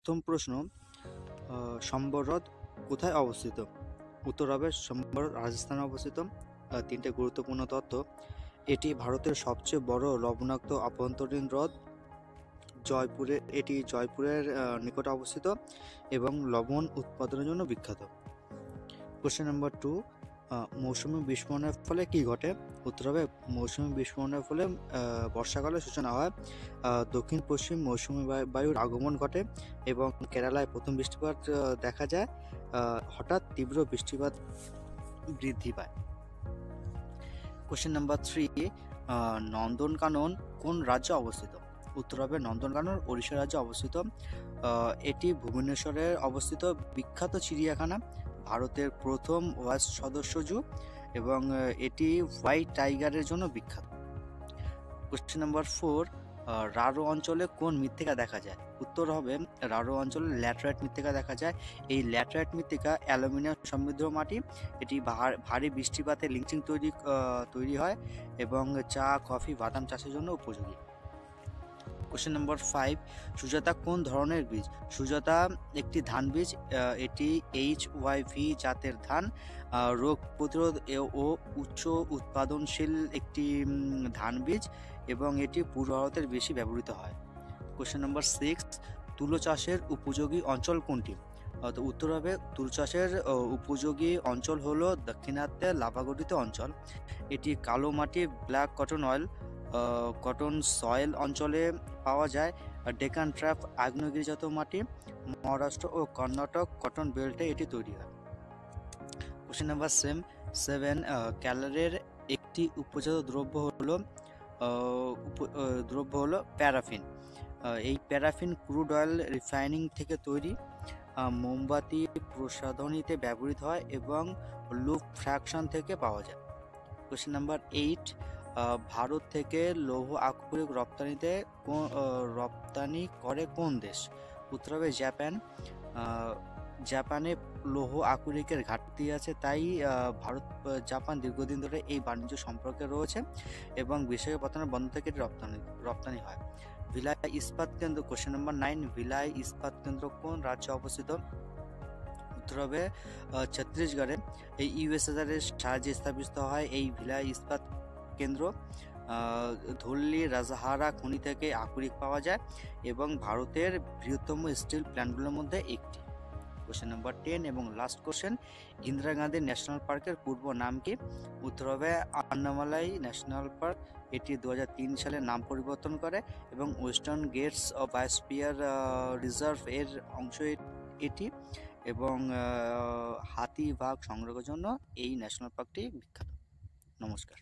প্রথম প্রশ্ন, সম্বর হ্রদ কোথায় অবস্থিত? উত্তর হবে সম্বর রাজস্থানে অবস্থিত। তিনটে গুরুত্বপূর্ণ তথ্য, এটি ভারতের সবচেয়ে বড় লবণাক্ত আভ্যন্তরীণ হ্রদ। এটি জয়পুরের নিকটে অবস্থিত এবং লবণ উৎপাদনের জন্য বিখ্যাত। কোশ্চেন নাম্বার 2, মৌসুমী বিস্ফোরণের ফলে কি ঘটে? উত্তর হবে মৌসুমী বিস্ফোরণের ফলে বর্ষাকালের সূচনা হয়, দক্ষিণ পশ্চিম মৌসুমী বায়ুর আগমন ঘটে এবং কেরালায় প্রথম বৃষ্টিপাত দেখা যায়, হঠাৎ তীব্র বৃষ্টিপাত বৃদ্ধি পায়। কোশ্চেন নাম্বার 3, নন্দনকানন কোন রাজ্যে অবস্থিত? উত্তর হবে নন্দনকানন ওড়িশা রাজ্যে অবস্থিত। এটি ভুবনেশ্বরে অবস্থিত বিখ্যাত চিড়িয়াখানা, ভারতের প্রথম ওয়াইল্ড সদস্য জু এবং এটি হোয়াইট টাইগারের জন্য বিখ্যাত। কোশ্চেন নাম্বার 4, রাঢ় অঞ্চলে কোন মৃত্তিকা দেখা যায়? উত্তর হবে রাঢ় অঞ্চলে ল্যাটেরাইট মৃত্তিকা দেখা যায়। এই ল্যাটেরাইট মৃত্তিকা অ্যালুমিনিয়াম সমৃদ্ধ মাটি, এটি ভারী বৃষ্টিপাতে লিঞ্চিং তৈরি হয় এবং চা, কফি, বাদাম চাষের জন্য উপযোগী। কোশ্চেন নাম্বার 5, সুজাতা কোন ধরনের বীজ? সুজাতা একটি ধান বীজ, এটি HYV জাতের ধান, রোগ প্রতিরোধ ও উচ্চ উৎপাদনশীল একটি ধান বীজ এবং এটি পূর্ব ভারতের বেশি ব্যবহৃত হয়। কোশ্চেন নাম্বার 6, তুলো চাষের উপযোগী অঞ্চল কোনটি? তো উত্তর হবে তুলো চাষের উপযোগী অঞ্চল হলো দাক্ষিণাত্যে লাভাগঠিত অঞ্চল। এটি কালো মাটি, ব্ল্যাক কটন কটন সয়েল অঞ্চলে পাওয়া যায়। ডেকান ট্র্যাপ আগ্নেয়গিরিজাত মাটি, মহারাষ্ট্র ও কর্ণাটক কটন বেল্টে এটি তৈরি হয়। কোশ্চেন নাম্বার 7, ক্যালারের একটি উপজাত দ্রব্য হলো প্যারাফিন। এই প্যারাফিন ক্রুড অয়েল রিফাইনিং থেকে তৈরি, মোমবাতি প্রসাধনীতে ব্যবহৃত হয় এবং লুপ ফ্র্যাকশন থেকে পাওয়া যায়। কোশ্চেন নাম্বার 8, ভারত থেকে লৌহ আকরিক রপ্তানি করে কোন দেশ? উত্তর হবে জাপান। জাপানে লৌহ আকরিকের ঘাটতি আছে, তাই ভারত জাপান দীর্ঘদিন ধরে এই বাণিজ্য সম্পর্কে রয়েছে এবং বিশাখাপত্তনম বন্দর থেকে এটি রপ্তানি হয়। ভিলাই ইস্পাত কেন্দ্র, কোশ্চেন নাম্বার 9, ভিলাই ইস্পাত কেন্দ্র কোন রাজ্যে অবস্থিত? উত্তর হবে ছত্তিশগড়ে। এই ইউএসএসআর এর সাহায্যে স্থাপিত হয় এই ভিলাই ইস্পাত কেন্দ্র। ধুল্লি রাজহারা খনি থেকে আকরিক পাওয়া যায় এবং ভারতের বৃহত্তম স্টিল প্ল্যান্টগুলোর মধ্যে একটি। কোশ্চেন নাম্বার 10 এবং last question, Indira Gandhi national পার্কের পূর্ব নাম কি? উত্তর হবে আন্নামালাই ন্যাশনাল পার্ক। এটি 2003 সালে নাম পরিবর্তন করে এবং ওয়েস্টার্ন গেটস বায়োস্ফিয়ার রিজার্ভ এর অংশ এটি এবং হাতি, বাঘ সংরক্ষণের জন্য এই ন্যাশনাল পার্কটি বিখ্যাত। নমস্কার।